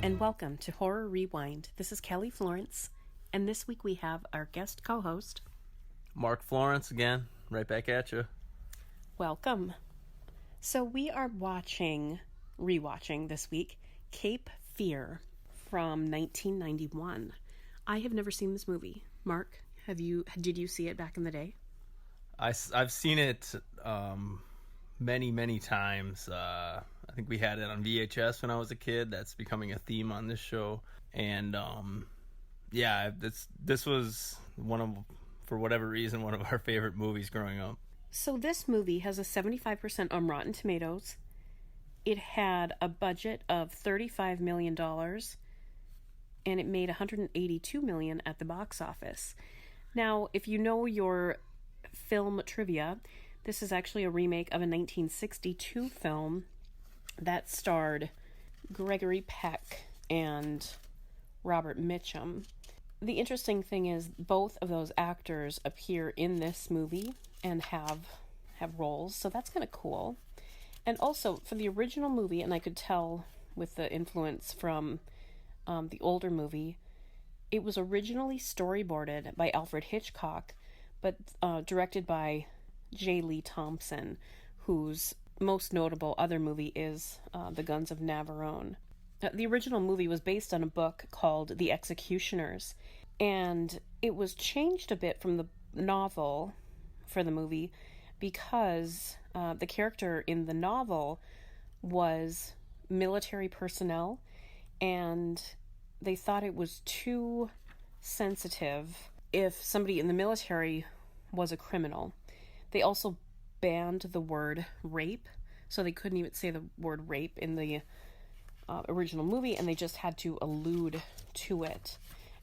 and welcome to Horror Rewind. This is Kelly Florence, and this week we have our guest co-host, Mark Florence again, right back at you. Welcome. So we are rewatching this week, Cape Fear from 1991. I have never seen this movie. Mark, did you see it back in the day? I've seen it many times. I think we had it on VHS when I was a kid. That's becoming a theme on this show. And this was for whatever reason, one of our favorite movies growing up. So this movie has a 75% on Rotten Tomatoes. It had a budget of $35 million, and it made $182 million at the box office. Now, if you know your film trivia, this is actually a remake of a 1962 film that starred Gregory Peck and Robert Mitchum. The interesting thing is both of those actors appear in this movie and have roles, so that's kind of cool. And also, for the original movie, and I could tell with the influence from the older movie, it was originally storyboarded by Alfred Hitchcock, but directed by J. Lee Thompson, whose most notable other movie is The Guns of Navarone. The original movie was based on a book called The Executioners, and it was changed a bit from the novel for the movie because the character in the novel was military personnel, and they thought it was too sensitive if somebody in the military was a criminal. They also banned the word rape, so they couldn't even say the word rape in the original movie, and they just had to allude to it,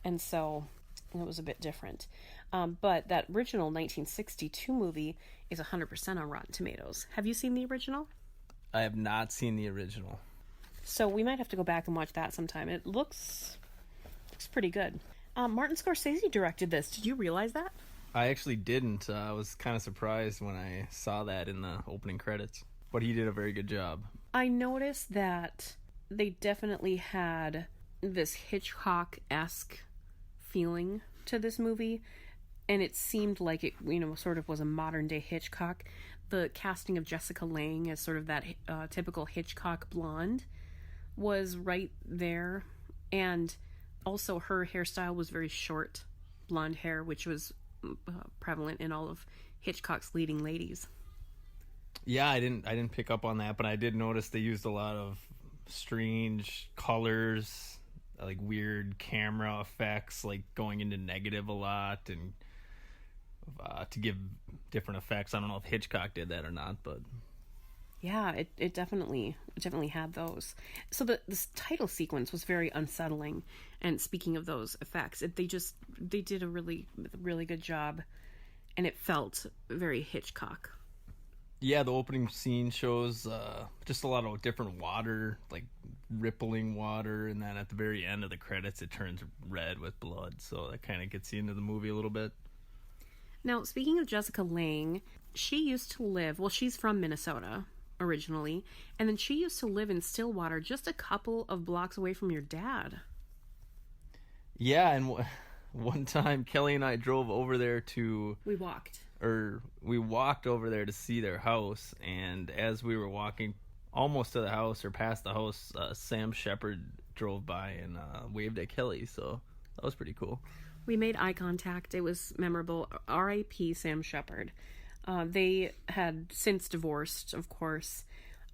and so it was a bit different. But that original 1962 movie is 100% on Rotten Tomatoes. Have you seen the original? I have not seen the original. So we might have to go back and watch that sometime. It looks pretty good. Martin Scorsese directed this. Did you realize that? I actually didn't. I was kind of surprised when I saw that in the opening credits. But he did a very good job. I noticed that they definitely had this Hitchcock-esque feeling to this movie, and it seemed like it, sort of was a modern-day Hitchcock. The casting of Jessica Lange as sort of that typical Hitchcock blonde was right there, and also her hairstyle was very short, blonde hair, which was prevalent in all of Hitchcock's leading ladies. Yeah, I didn't pick up on that, but I did notice they used a lot of strange colors, like weird camera effects, like going into negative a lot, and to give different effects. I don't know if Hitchcock did that or not, but yeah, it definitely had those. So this title sequence was very unsettling. And speaking of those effects, they did a really good job, and it felt very Hitchcock. Yeah, the opening scene shows just a lot of different water, like rippling water, and then at the very end of the credits, it turns red with blood. So that kind of gets you into the movie a little bit. Now, speaking of Jessica Lange, she's from Minnesota originally, and then she used to live in Stillwater, just a couple of blocks away from your dad. Yeah, and one time Kelly and I drove over there We walked over there to see their house, and as we were walking almost to the house or past the house, Sam Shepard drove by and waved at Kelly, so that was pretty cool. We made eye contact. It was memorable. R.I.P. Sam Shepard. They had since divorced, of course,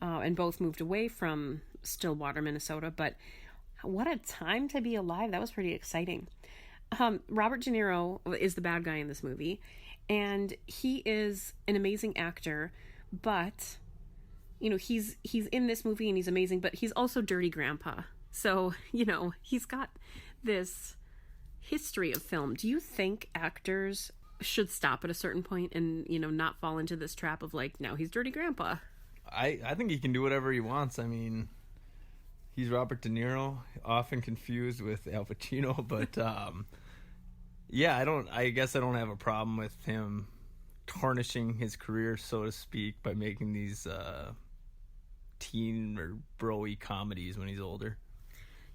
and both moved away from Stillwater, Minnesota, but what a time to be alive. That was pretty exciting. Robert De Niro is the bad guy in this movie, and he is an amazing actor, but he's in this movie and he's amazing, but he's also Dirty Grandpa. So, he's got this history of film. Do you think actors should stop at a certain point and, not fall into this trap of like, now he's Dirty Grandpa? I think he can do whatever he wants. I mean, he's Robert De Niro, often confused with Al Pacino, but yeah, I guess I don't have a problem with him tarnishing his career, so to speak, by making these teen or bro-y comedies when he's older.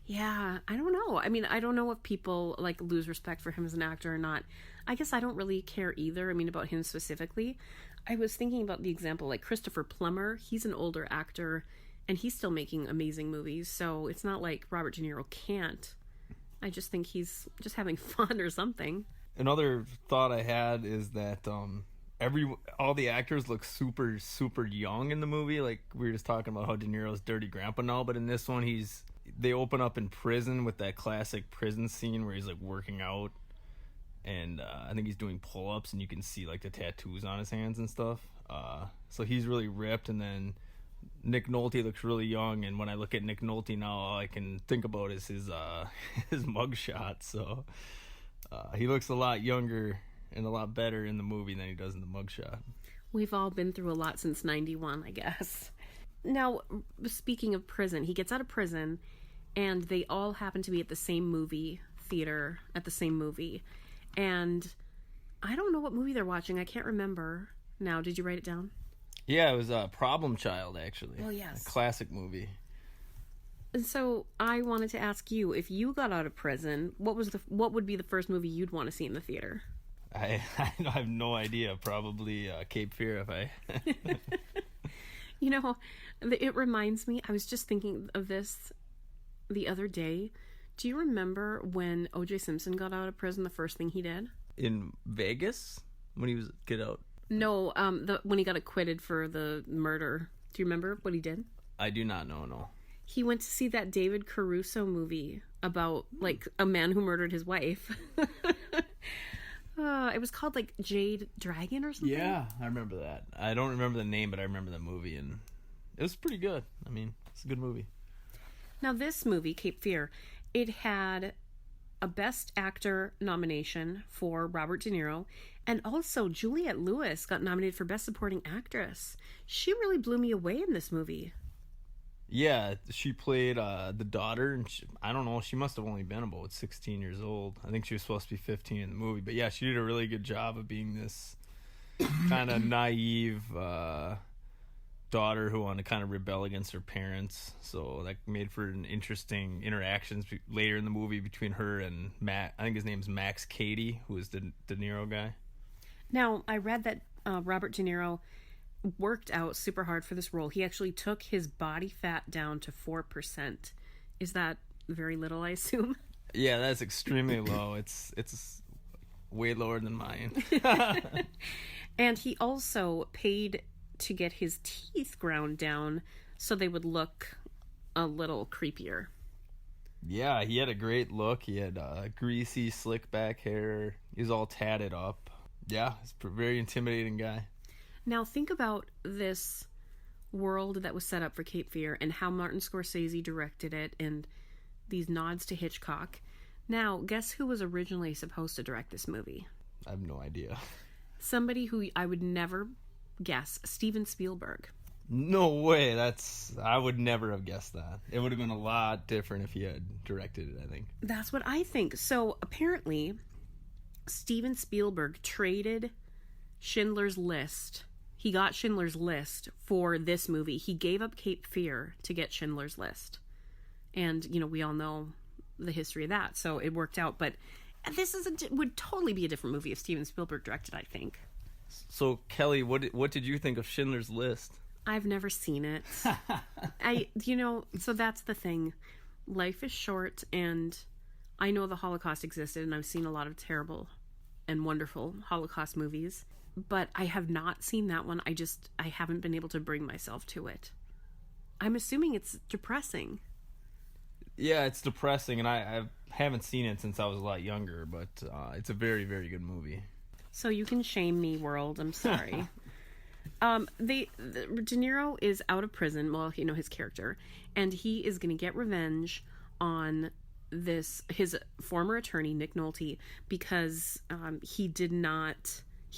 Yeah, I don't know. I mean, I don't know if people like lose respect for him as an actor or not. I guess I don't really care either. I mean, about him specifically. I was thinking about the example like Christopher Plummer. He's an older actor and he's still making amazing movies. So it's not like Robert De Niro can't. I just think he's just having fun or something. Another thought I had is that all the actors look super super young in the movie. Like we were just talking about how De Niro's dirty grandpa and all, but in this one they open up in prison with that classic prison scene where he's like working out, and I think he's doing pull-ups, and you can see like the tattoos on his hands and stuff. So he's really ripped, and then Nick Nolte looks really young, and when I look at Nick Nolte now, all I can think about is his his mugshot. So he looks a lot younger and a lot better in the movie than he does in the mugshot. We've all been through a lot since 91, I guess. Now, speaking of prison, he gets out of prison, and they all happen to be at the same movie theater at the same movie. And I don't know what movie they're watching. I can't remember now. Did you write it down? Yeah, it was Problem Child, actually. Oh, yes. A classic movie. And so I wanted to ask you, if you got out of prison, what would be the first movie you'd want to see in the theater? I have no idea. Probably Cape Fear if I... You know, it reminds me, I was just thinking of this the other day. Do you remember when O.J. Simpson got out of prison, the first thing he did? In Vegas? When he was get out? No, when he got acquitted for the murder. Do you remember what he did? I do not know, no. He went to see that David Caruso movie about, like, a man who murdered his wife. It was called, like, Jade Dragon or something. Yeah, I remember that. I don't remember the name, but I remember the movie, and it was pretty good. I mean, it's a good movie. Now, this movie, Cape Fear, it had a Best Actor nomination for Robert De Niro, and also Juliette Lewis got nominated for Best Supporting Actress. She really blew me away in this movie. Yeah, she played the daughter, and I don't know, she must have only been about 16 years old. I think she was supposed to be 15 in the movie, but yeah, she did a really good job of being this kind of naive daughter who wanted to kind of rebel against her parents. So that made for an interesting interactions later in the movie between her and Matt. I think his name's Max Cady, who is the De Niro guy. Now, I read that Robert De Niro worked out super hard for this role. He actually took his body fat down to 4%. Is that very little, I assume? Yeah, that's extremely low. It's way lower than mine. And he also paid to get his teeth ground down so they would look a little creepier. Yeah, he had a great look. He had greasy, slick back hair. He was all tatted up. Yeah, he's a very intimidating guy. Now think about this world that was set up for Cape Fear and how Martin Scorsese directed it and these nods to Hitchcock. Now, guess who was originally supposed to direct this movie? I have no idea. Somebody who I would never guess, Steven Spielberg. No way. I would never have guessed that. It would have been a lot different if he had directed it, I think. That's what I think. So apparently, Steven Spielberg traded Schindler's List. He got Schindler's List for this movie. He gave up Cape Fear to get Schindler's List. And, you know, we all know the history of that, so it worked out. But this would totally be a different movie if Steven Spielberg directed, I think. So, Kelly, what did you think of Schindler's List? I've never seen it. So that's the thing. Life is short, and I know the Holocaust existed, and I've seen a lot of terrible and wonderful Holocaust movies. But I have not seen that one. I haven't been able to bring myself to it. I'm assuming it's depressing. Yeah, it's depressing, and I haven't seen it since I was a lot younger, but it's a very, very good movie. So you can shame me, world. I'm sorry. De Niro is out of prison, well, you know, his character, and he is going to get revenge on his former attorney, Nick Nolte, because he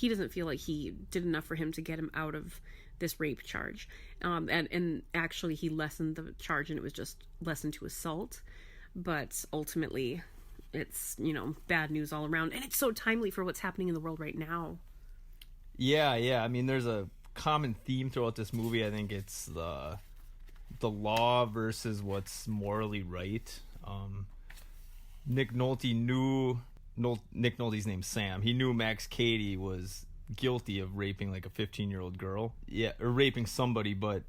doesn't feel like he did enough for him to get him out of this rape charge. And actually he lessened the charge and it was just lessened to assault. But ultimately it's, you know, bad news all around. And it's so timely for what's happening in the world right now. Yeah. I mean, there's a common theme throughout this movie. I think it's the law versus what's morally right. Nick Nolte Nick Nolte's name's Sam. He knew Max Cady was guilty of raping like a 15-year-old girl. Yeah, or raping somebody, but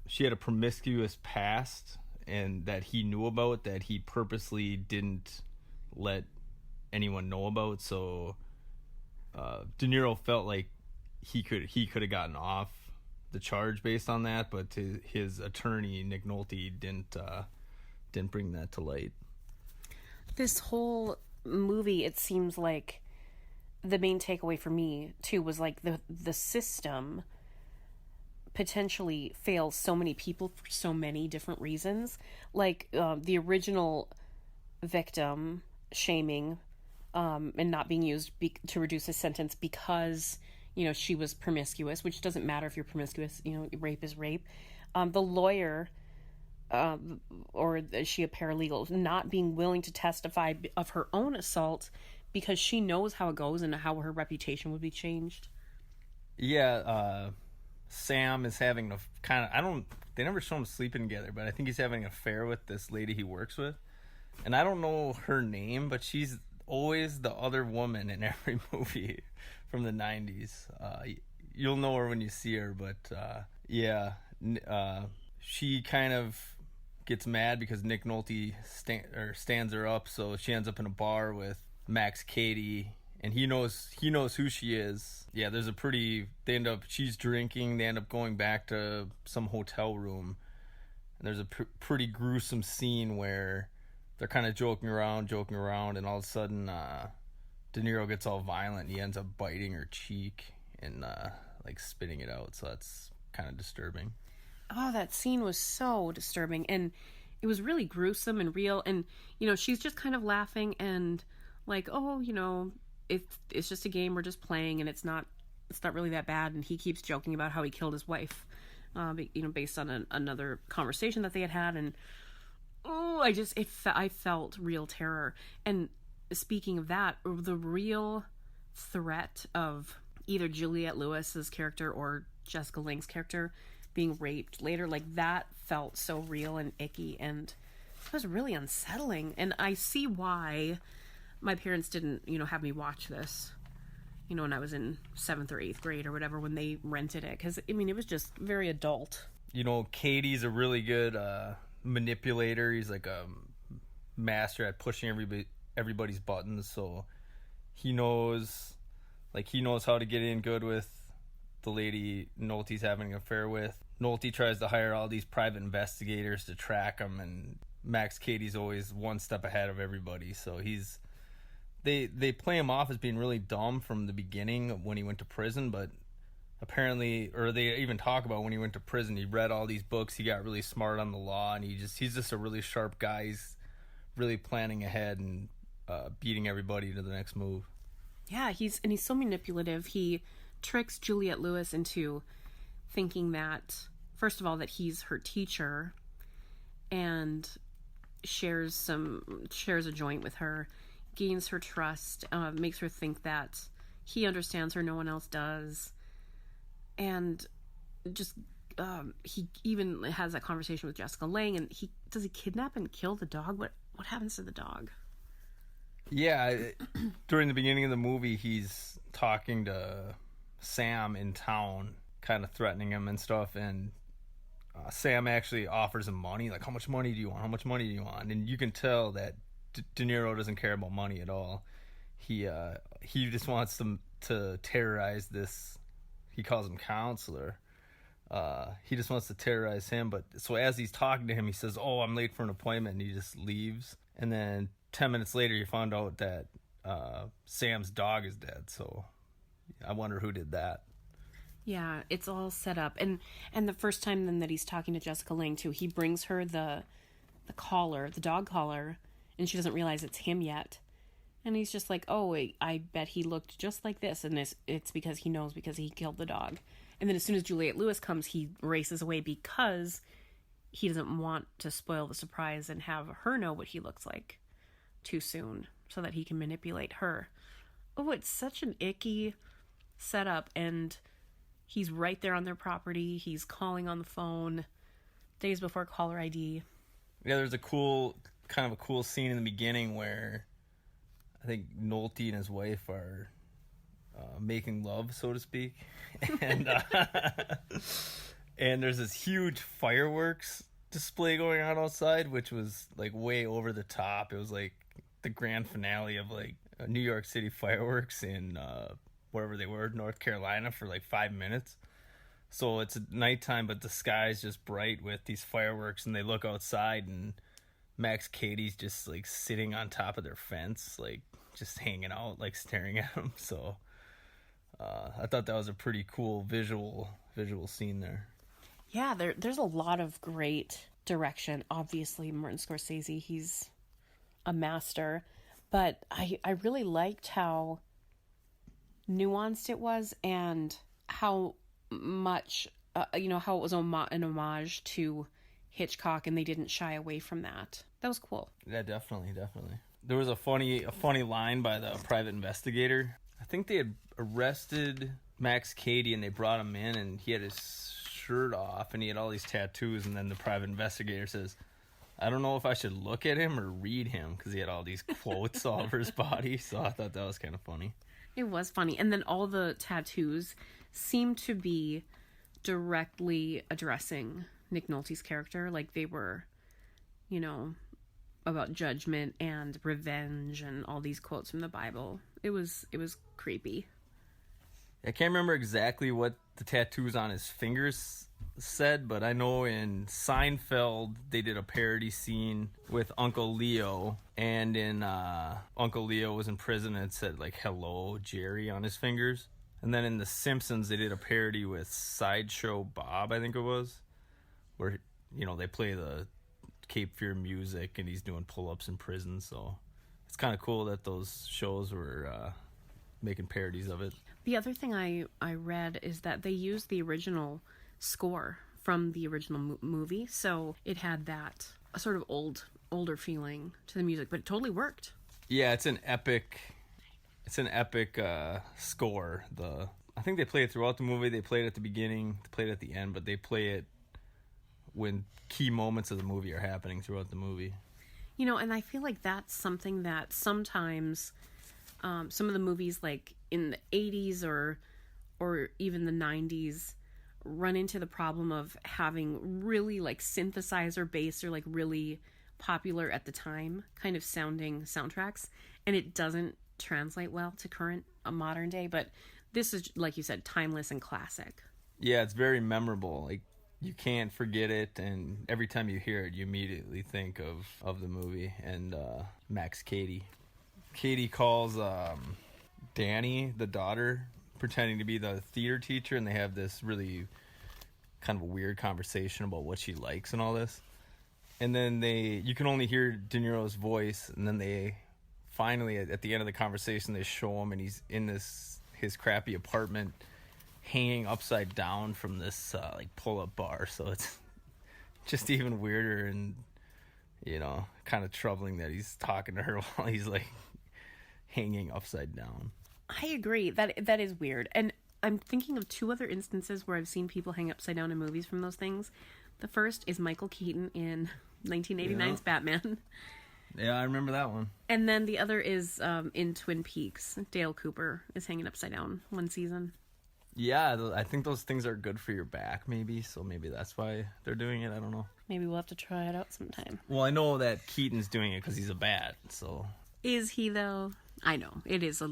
she had a promiscuous past, and that he knew about, that he purposely didn't let anyone know about. So De Niro felt like he could have gotten off the charge based on that, but his attorney Nick Nolte didn't bring that to light. This whole movie, it seems like the main takeaway for me too was like the system potentially fails so many people for so many different reasons. Like the original victim shaming and not being used to reduce a sentence because she was promiscuous, which doesn't matter if you're promiscuous. Rape is rape. The lawyer, or is she a paralegal, not being willing to testify of her own assault because she knows how it goes and how her reputation would be changed. Yeah, Sam is having a kind of, they never show him sleeping together, but I think he's having an affair with this lady he works with. And I don't know her name, but she's always the other woman in every movie from the 90s. You'll know her when you see her, but she kind of gets mad because Nick Nolte stands her up, so she ends up in a bar with Max Cady, and he knows who she is. Yeah, she's drinking, they end up going back to some hotel room, and there's a pretty gruesome scene where they're kind of joking around, and all of a sudden De Niro gets all violent, and he ends up biting her cheek and like spitting it out, so that's kind of disturbing. Oh, that scene was so disturbing, and it was really gruesome and real, and she's just kind of laughing and like, oh, it's just a game, we're just playing, and it's not really that bad. And he keeps joking about how he killed his wife, based on another conversation that they had, and I felt real terror. And speaking of that, the real threat of either Juliette Lewis's character or Jessica Lange's character being raped later, like that felt so real and icky, and it was really unsettling. And I see why my parents didn't, have me watch this, when I was in 7th or 8th grade or whatever, when they rented it, because it was just very adult. Cady's a really good manipulator. He's like a master at pushing everybody's buttons, so he knows how to get in good with the lady Nolte's having an affair with. Nolte tries to hire all these private investigators to track him, and Max Cady's always one step ahead of everybody, so they play him off as being really dumb from the beginning when he went to prison, but apparently, or they even talk about when he went to prison, he read all these books, he got really smart on the law, and he's just a really sharp guy. He's really planning ahead and beating everybody to the next move. Yeah, he's so manipulative. He tricks Juliette Lewis into thinking that, first of all, that he's her teacher, and shares a joint with her, gains her trust, makes her think that he understands her, no one else does, and just he even has that conversation with Jessica Lange, and he kidnap and kill the dog? What happens to the dog? Yeah, during the beginning of the movie, he's talking to Sam in town, kind of threatening him and stuff, and Sam actually offers him money, like, how much money do you want? And you can tell that De Niro doesn't care about money at all. He just wants them to terrorize this, he calls him counselor. He just wants to terrorize him, but so as he's talking to him, he says, oh, I'm late for an appointment, and he just leaves. And then 10 minutes later, you found out that Sam's dog is dead, so I wonder who did that. Yeah, it's all set up. And the first time then that he's talking to Jessica Lange too, he brings her the collar, the dog collar, and she doesn't realize it's him yet. And he's just like, oh, wait, I bet he looked just like this, and it's because he knows, because he killed the dog. And then as soon as Juliette Lewis comes, he races away because he doesn't want to spoil the surprise and have her know what he looks like too soon, so that he can manipulate her. Oh, it's such an icky setup, and he's right there on their property. He's calling on the phone days before caller ID. Yeah, there's a cool scene in the beginning where I think Nolte and his wife are making love, so to speak, and and there's this huge fireworks display going on outside, which was like way over the top. It was like the grand finale of like New York City fireworks in wherever they were, North Carolina, for like 5 minutes. So it's nighttime, but the sky's just bright with these fireworks, and they look outside, and Max Cady's just like sitting on top of their fence, like just hanging out, like staring at them. So I thought that was a pretty cool visual scene there. Yeah, there's a lot of great direction. Obviously, Martin Scorsese, he's a master, but I really liked how nuanced it was, and how much how it was an homage to Hitchcock, and they didn't shy away from that. That was cool. Yeah, definitely. There was a funny line by the private investigator. I think they had arrested Max Cady, and they brought him in, and he had his shirt off, and he had all these tattoos, and then the private investigator says, I don't know if I should look at him or read him, because he had all these quotes all over his body. So I thought that was kind of funny. It was funny. And then all the tattoos seemed to be directly addressing Nick Nolte's character. Like they were, about judgment and revenge and all these quotes from the Bible. It was creepy. I can't remember exactly what the tattoos on his fingers said, but I know in Seinfeld they did a parody scene with Uncle Leo, and in Uncle Leo was in prison and it said like "Hello, Jerry" on his fingers. And then in The Simpsons they did a parody with Sideshow Bob, I think it was, where they play the Cape Fear music and he's doing pull-ups in prison. So it's kind of cool that those shows were making parodies of it. The other thing I read is that they used the original score from the original movie, so it had that sort of older feeling to the music, but it totally worked. Yeah, it's an epic score. I think they play it throughout the movie. They play it at the beginning, they play it at the end, but they play it when key moments of the movie are happening throughout the movie. And I feel like that's something that sometimes some of the movies like in the 80s or even the 90s run into the problem of having really like synthesizer based or like really popular at the time kind of sounding soundtracks, and it doesn't translate well to current modern day. But this is, like you said, timeless and classic. Yeah, it's very memorable. Like you can't forget it, and every time you hear it you immediately think of the movie and Max Cady. Katie calls Danny, the daughter, pretending to be the theater teacher, and they have this really kind of a weird conversation about what she likes and all this. And then you can only hear De Niro's voice, and then they finally, at the end of the conversation, they show him, and he's in his crappy apartment, hanging upside down from this like pull-up bar. So it's just even weirder and kind of troubling that he's talking to her while he's like hanging upside down. I agree. That is weird. And I'm thinking of two other instances where I've seen people hang upside down in movies from those things. The first is Michael Keaton in 1989's Batman. Yeah, I remember that one. And then the other is in Twin Peaks. Dale Cooper is hanging upside down one season. Yeah, I think those things are good for your back, maybe. So maybe that's why they're doing it. I don't know. Maybe we'll have to try it out sometime. Well, I know that Keaton's doing it because he's a bat, so... Is he, though? I know. It is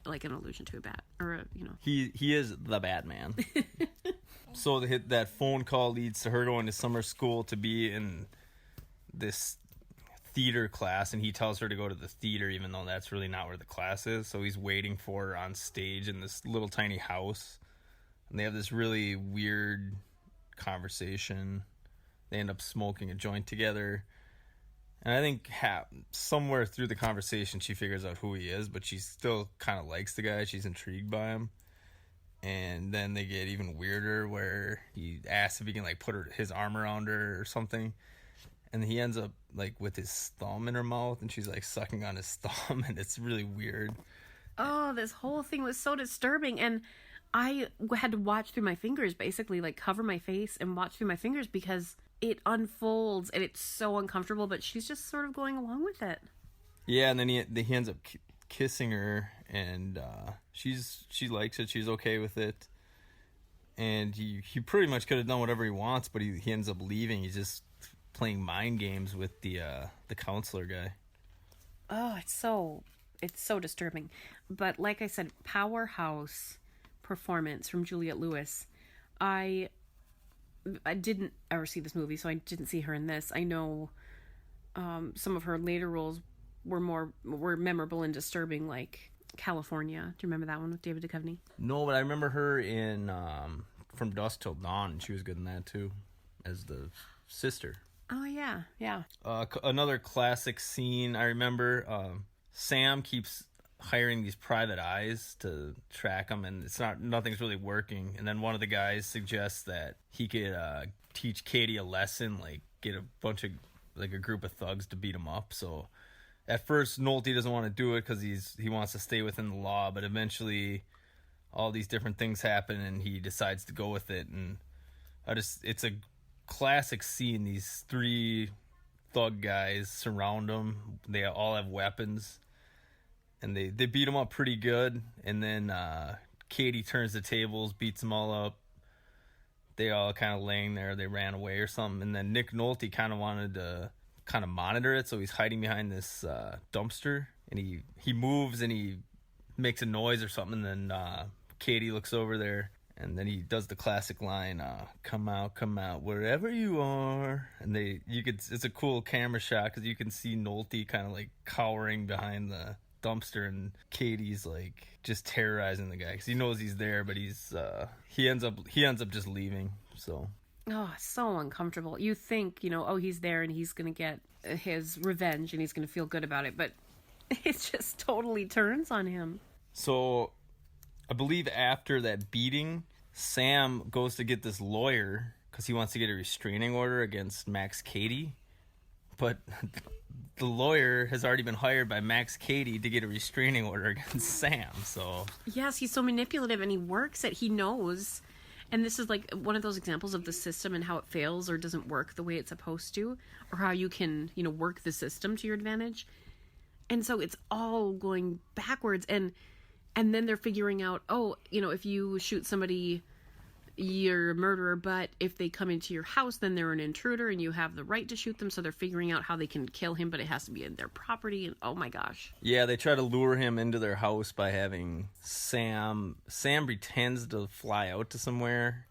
like an allusion to a bat. Or, He is the Batman. So that phone call leads to her going to summer school to be in this theater class, and he tells her to go to the theater even though that's really not where the class is. So he's waiting for her on stage in this little tiny house, and they have this really weird conversation. They end up smoking a joint together, and I think somewhere through the conversation she figures out who he is, but she still kind of likes the guy. She's intrigued by him. And then they get even weirder where he asks if he can like put his arm around her or something, and he ends up like with his thumb in her mouth, and she's like sucking on his thumb, and it's really weird. Oh, this whole thing was so disturbing, and I had to watch through my fingers, basically like cover my face and watch through my fingers, because it unfolds and it's so uncomfortable, but she's just sort of going along with it. Yeah, and then he ends up kissing her, and she likes it. She's okay with it, and he pretty much could have done whatever he wants, but he ends up leaving. He's just playing mind games with the counselor guy. Oh, it's so disturbing. But like I said, powerhouse performance from Juliette Lewis. I didn't ever see this movie, so I didn't see her in this. I know some of her later roles were memorable and disturbing, like California. Do you remember that one with David Duchovny? No, but I remember her in From Dusk Till Dawn. She was good in that too, as the sister. Oh yeah. Another classic scene I remember. Sam keeps hiring these private eyes to track him, and nothing's really working. And then one of the guys suggests that he could teach Katie a lesson, like get a group of thugs to beat him up. So at first Nolte doesn't want to do it because he wants to stay within the law, but eventually all these different things happen and he decides to go with it. And it's a classic scene. These three thug guys surround him. They all have weapons, and they beat him up pretty good. And then Katie turns the tables, beats them all up. They all kind of laying there. They ran away or something. And then Nick Nolte kind of wanted to kind of monitor it, so he's hiding behind this dumpster. And he moves and he makes a noise or something. And then Katie looks over there. And then he does the classic line, come out, wherever you are. And it's a cool camera shot because you can see Nolte kind of like cowering behind the dumpster, and Katie's like just terrorizing the guy because he knows he's there, but he ends up just leaving. So so uncomfortable. You think, he's there and he's gonna get his revenge and he's gonna feel good about it, but it just totally turns on him. So I believe after that beating, Sam goes to get this lawyer because he wants to get a restraining order against Max Cady, but the lawyer has already been hired by Max Cady to get a restraining order against Sam. So yes, he's so manipulative, and he works it. He knows, and this is like one of those examples of the system and how it fails or doesn't work the way it's supposed to, or how you can work the system to your advantage. And so it's all going backwards, and then they're figuring out, if you shoot somebody, you're a murderer, but if they come into your house, then they're an intruder and you have the right to shoot them. So they're figuring out how they can kill him, but it has to be in their property. And oh my gosh. Yeah, they try to lure him into their house by having Sam pretends to fly out to somewhere,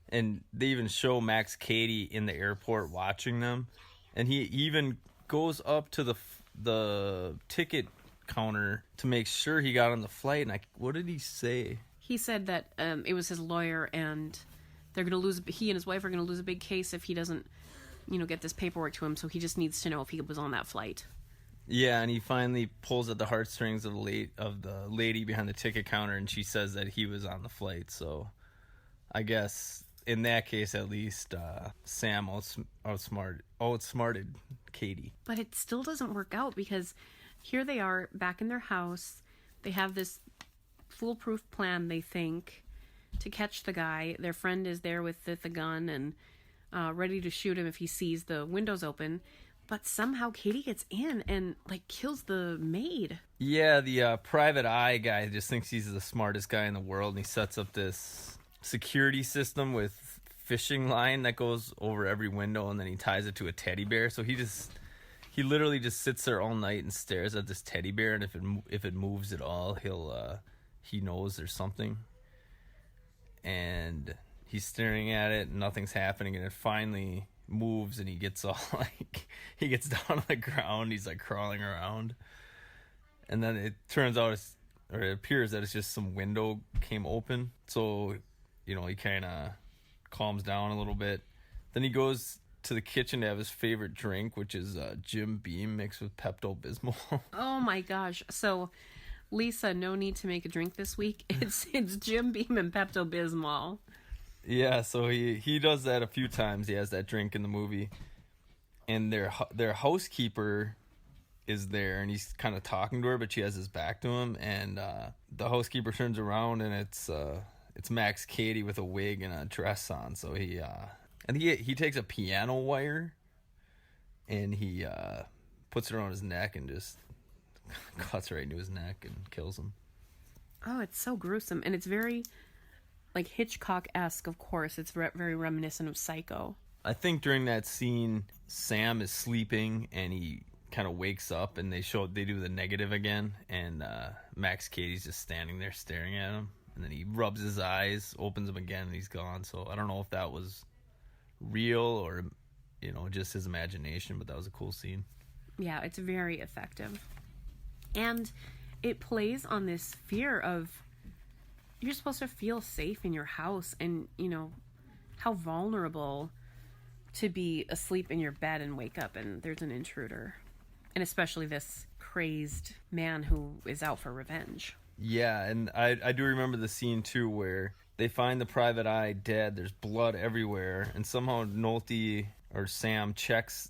and they even show Max Cady in the airport watching them, and he even goes up to the ticket counter to make sure he got on the flight. And what did he say? He said that it was his lawyer, and they're going to lose. He and his wife are going to lose a big case if he doesn't, get this paperwork to him. So he just needs to know if he was on that flight. Yeah, and he finally pulls at the heartstrings of the lady behind the ticket counter, and she says that he was on the flight. So I guess in that case, at least, Sam outsmarted Katie. But it still doesn't work out because here they are back in their house. They have this foolproof plan, they think, to catch the guy. Their friend is there with the gun and ready to shoot him if he sees the windows open. But somehow Katie gets in and kills the maid. Yeah, the private eye guy just thinks he's the smartest guy in the world, and he sets up this security system with fishing line that goes over every window, and then he ties it to a teddy bear. So he literally just sits there all night and stares at this teddy bear, and if it moves at all, he knows there's something. And he's staring at it, and nothing's happening, and it finally moves, and he gets all he gets down on the ground. He's crawling around, and then it turns out it appears that it's just some window came open. So he kind of calms down a little bit. Then he goes to the kitchen to have his favorite drink, which is Jim Beam mixed with Pepto-Bismol. Oh my gosh. So Lisa, no need to make a drink this week. It's Jim Beam and Pepto-Bismol. Yeah, so he does that a few times. He has that drink in the movie. And their housekeeper is there, and he's kind of talking to her, but she has his back to him, and the housekeeper turns around, and it's Max Cady with a wig and a dress on. So and And he takes a piano wire and he puts it around his neck and just cuts right into his neck and kills him. Oh, it's so gruesome. And it's very, like, Hitchcock-esque, of course. It's very reminiscent of Psycho. I think during that scene, Sam is sleeping and he kind of wakes up and they do the negative again. And Max Cady's just standing there staring at him. And then he rubs his eyes, opens them again, and he's gone. So I don't know if that was real or, just his imagination, but that was a cool scene. Yeah, it's very effective. And it plays on this fear of you're supposed to feel safe in your house and, how vulnerable to be asleep in your bed and wake up and there's an intruder. And especially this crazed man who is out for revenge. Yeah, and I do remember the scene, too, where they find the private eye dead. There's blood everywhere. And somehow Nolte or Sam checks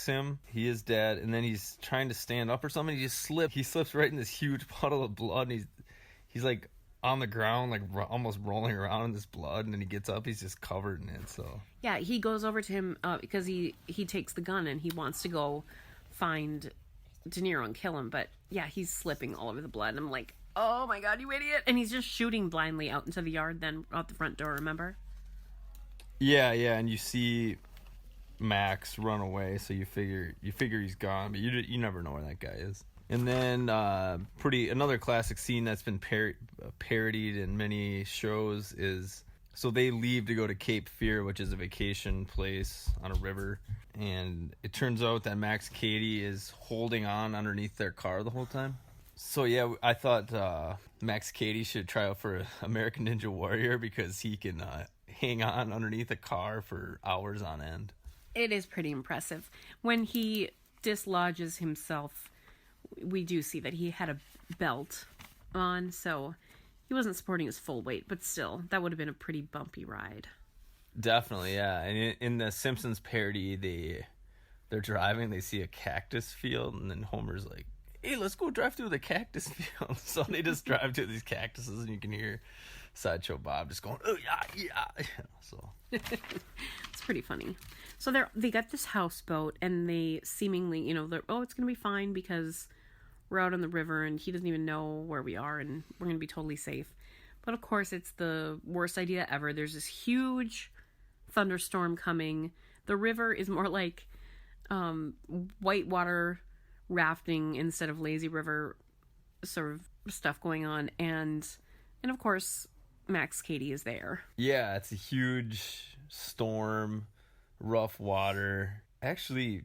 him. He is dead. And then he's trying to stand up or something. He slips right in this huge puddle of blood. And he's like on the ground, like almost rolling around in this blood. And then he gets up. He's just covered in it. So yeah, he goes over to him because he takes the gun and he wants to go find De Niro and kill him. But yeah, he's slipping all over the blood. And I'm like, oh my God, you idiot. And he's just shooting blindly out into the yard, then out the front door, remember? Yeah, and you see Max run away, so you figure he's gone, but you never know where that guy is. And then another classic scene that's been parodied in many shows is, so they leave to go to Cape Fear, which is a vacation place on a river, and it turns out that Max Cady is holding on underneath their car the whole time. So yeah, I thought Max Cady should try out for American Ninja Warrior because he can hang on underneath a car for hours on end. It is pretty impressive. When he dislodges himself, we do see that he had a belt on, so he wasn't supporting his full weight, but still, that would have been a pretty bumpy ride. Definitely, yeah. And in the Simpsons parody, they're driving, they see a cactus field, and then Homer's like, hey, let's go drive through the cactus field. So they just drive to these cactuses, and you can hear Sideshow Bob just going, oh, yeah. So it's pretty funny. So they got this houseboat, and they seemingly, they're, it's going to be fine because we're out on the river, and he doesn't even know where we are, and we're going to be totally safe. But, of course, it's the worst idea ever. There's this huge thunderstorm coming. The river is more like whitewater rafting instead of lazy river sort of stuff going on, and of course Max Cady is there. Yeah, it's a huge storm, rough water. Actually,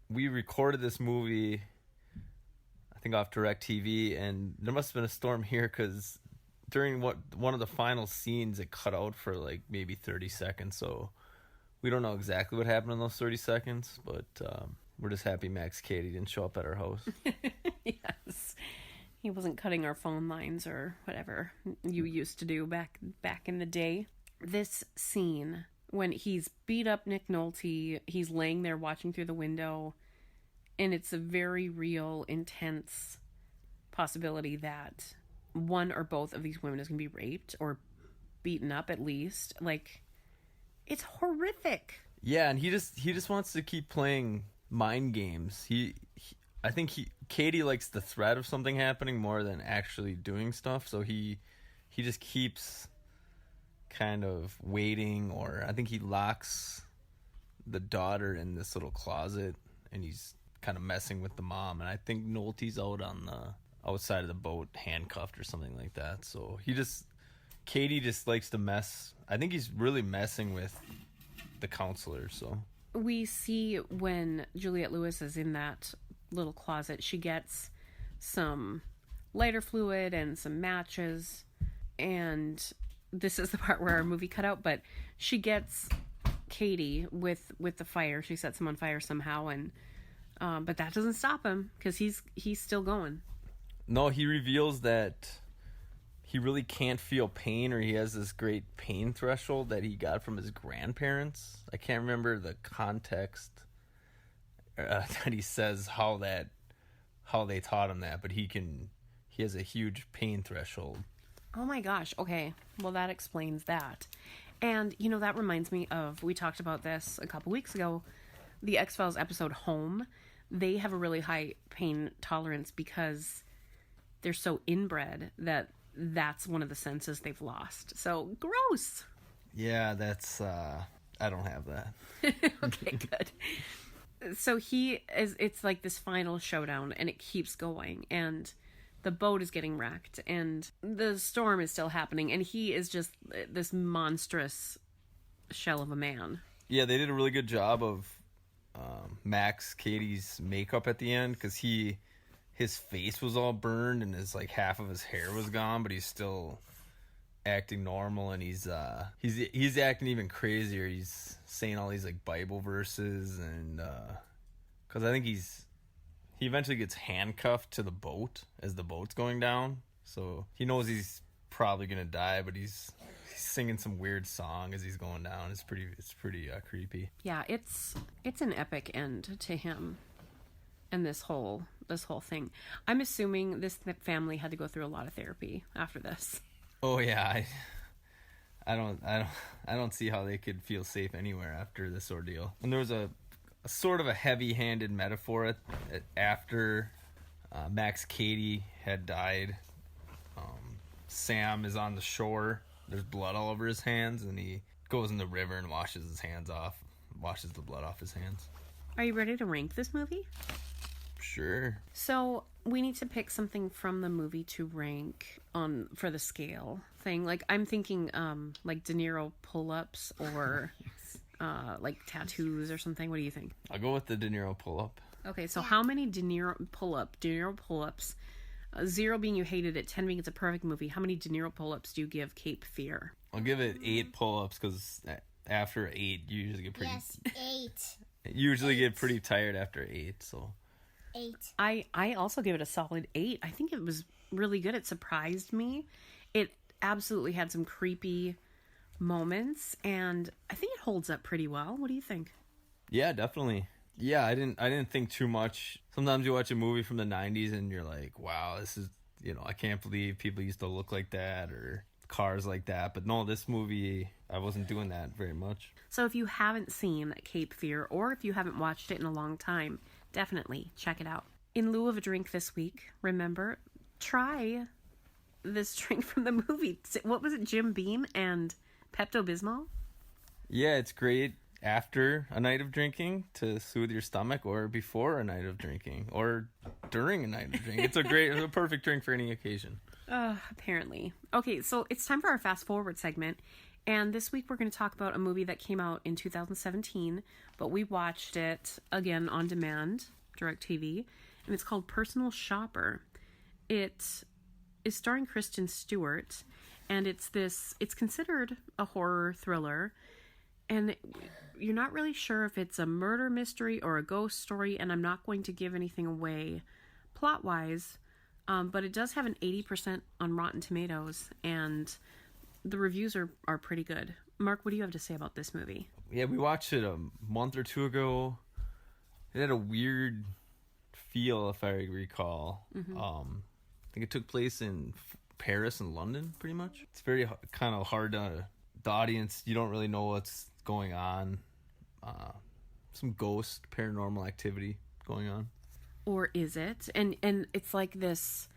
we recorded this movie I think off DirecTV, and there must have been a storm here because during one of the final scenes it cut out for like maybe 30 seconds, so we don't know exactly what happened in those 30 seconds, but we're just happy Max Cady didn't show up at our house. Yes. He wasn't cutting our phone lines or whatever you used to do back in the day. This scene, when he's beat up Nick Nolte, he's laying there watching through the window, and it's a very real, intense possibility that one or both of these women is going to be raped or beaten up at least. Like, it's horrific. Yeah, and he just wants to keep playing mind games. I think Cady likes the threat of something happening more than actually doing stuff, so he just keeps kind of waiting, or I think he locks the daughter in this little closet and he's kind of messing with the mom, and I think Nolte's out on the outside of the boat handcuffed or something like that. So Cady just likes to mess. I think he's really messing with the counselor. So we see when Juliette Lewis is in that little closet, she gets some lighter fluid and some matches, and this is the part where our movie cut out, but she gets Cady with the fire. She sets him on fire somehow, and but that doesn't stop him because he's still going. No, he reveals that he really can't feel pain, or he has this great pain threshold that he got from his grandparents. I can't remember the context that he says how they taught him that, but he has a huge pain threshold. Oh my gosh. Okay. Well, that explains that. And, you know, that reminds me of, we talked about this a couple weeks ago, the X-Files episode Home. They have a really high pain tolerance because they're so inbred that that's one of the senses they've lost. So, gross. Yeah, that's, I don't have that. Okay, good. So it's like this final showdown, and it keeps going, and the boat is getting wrecked, and the storm is still happening, and he is just this monstrous shell of a man. Yeah, they did a really good job of Max Cady's makeup at the end, because his face was all burned and his like half of his hair was gone, but he's still acting normal, and he's acting even crazier. He's saying all these like Bible verses, and because I think he eventually gets handcuffed to the boat as the boat's going down, so he knows he's probably gonna die, but he's singing some weird song as he's going down. It's pretty creepy. Yeah, it's an epic end to him and this whole thing. I'm assuming this family had to go through a lot of therapy after this. Oh yeah, I don't see how they could feel safe anywhere after this ordeal. And there was a sort of a heavy-handed metaphor after Max Cady had died. Sam is on the shore. There's blood all over his hands, and he goes in the river and washes the blood off his hands. Are you ready to rank this movie? Sure. So we need to pick something from the movie to rank on for the scale thing. Like I'm thinking like De Niro pull-ups or like tattoos or something. What do you think? I'll go with the De Niro pull-up. Okay, so how many De Niro pull-ups, 0 being you hated it, 10 being it's a perfect movie, how many De Niro pull-ups do you give Cape Fear? I'll give it 8 pull-ups, because after 8 you usually get pretty... Yes, 8. You usually get pretty tired after 8, so... 8. I also give it a solid 8. I think it was really good. It surprised me. It absolutely had some creepy moments, and I think it holds up pretty well. What do you think? Yeah, definitely. Yeah, I didn't think too much. Sometimes you watch a movie from the 90s and you're like, wow, this is, I can't believe people used to look like that or cars like that. But no, this movie, I wasn't doing that very much. So if you haven't seen Cape Fear, or if you haven't watched it in a long time, definitely check it out. In lieu of a drink this week, remember, try this drink from the movie. What was it, Jim Beam and Pepto-Bismol? Yeah, it's great after a night of drinking to soothe your stomach, or before a night of drinking, or during a night of drinking. It's a perfect drink for any occasion. Apparently. Okay, so it's time for our fast forward segment. And this week we're going to talk about a movie that came out in 2017, but we watched it again on demand, DirecTV, and it's called Personal Shopper. It is starring Kristen Stewart, and it's considered a horror thriller, and you're not really sure if it's a murder mystery or a ghost story, and I'm not going to give anything away plot-wise, but it does have an 80% on Rotten Tomatoes, and the reviews are pretty good. Mark, what do you have to say about this movie? Yeah, we watched it a month or two ago. It had a weird feel, if I recall. Mm-hmm. I think it took place in Paris and London, pretty much. It's very kind of hard to... The audience, you don't really know what's going on. Some ghost, paranormal activity going on. Or is it? And it's like this...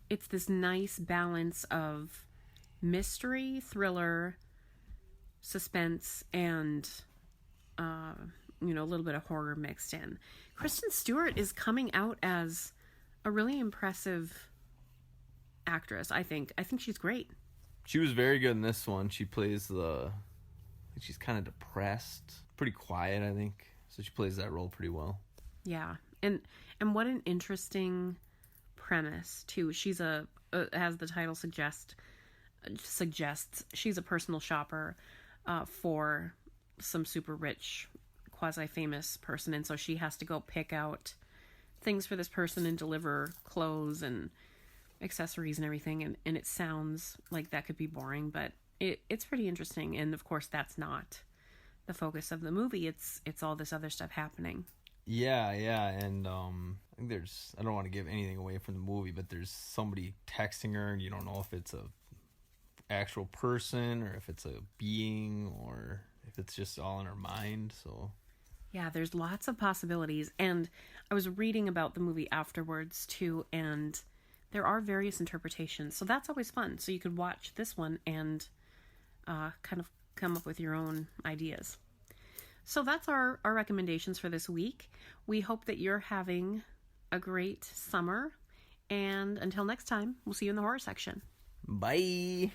It's this nice balance of mystery, thriller, suspense, and a little bit of horror mixed in. Kristen Stewart is coming out as a really impressive actress, I think. I think she's great. She was very good in this one. She plays she's kind of depressed, pretty quiet, I think. So she plays that role pretty well. Yeah. And what an interesting premise, too. She's as the title suggests, she's a personal shopper for some super rich, quasi-famous person, and so she has to go pick out things for this person and deliver clothes and accessories and everything, and it sounds like that could be boring, but it's pretty interesting, and of course that's not the focus of the movie. It's all this other stuff happening. Yeah, and I think I don't want to give anything away from the movie, but there's somebody texting her, and you don't know if it's a actual person or if it's a being or if it's just all in our mind. So Yeah, there's lots of possibilities. And I was reading about the movie afterwards too, and there are various interpretations. So that's always fun. So you could watch this one and kind of come up with your own ideas. So that's our recommendations for this week. We hope that you're having a great summer. And until next time, we'll see you in the horror section. bye.